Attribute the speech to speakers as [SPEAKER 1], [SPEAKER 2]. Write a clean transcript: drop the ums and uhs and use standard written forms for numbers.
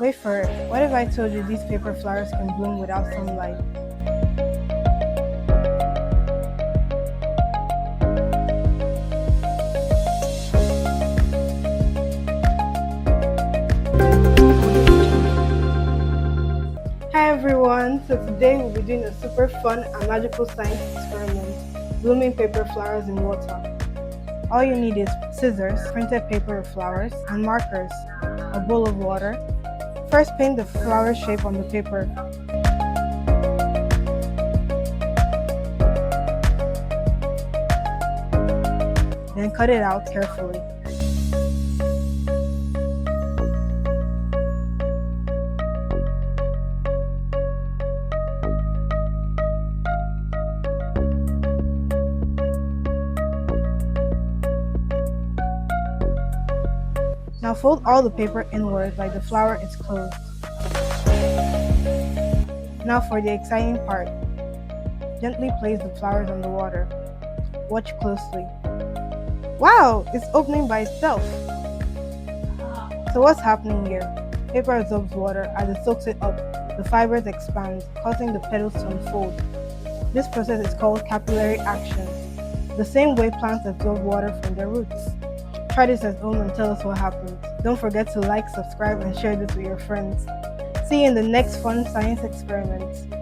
[SPEAKER 1] Wait for it. What if I told you these paper flowers can bloom without sunlight? Hi everyone, so today we'll be doing a super fun and magical science experiment, blooming paper flowers in water. All you need is scissors, printed paper of flowers, and markers, a bowl of water. First paint the flower shape on the paper. Then cut it out carefully. Now fold all the paper inward like the flower is closed. Now for the exciting part. Gently place the flowers on the water. Watch closely. Wow, it's opening by itself. So what's happening here? Paper absorbs water. As it soaks it up, the fibers expand, causing the petals to unfold. This process is called capillary action, the same way plants absorb water from their roots. Try this at home and tell us what happens. Don't forget to like, subscribe, and share this with your friends. See you in the next fun science experiment.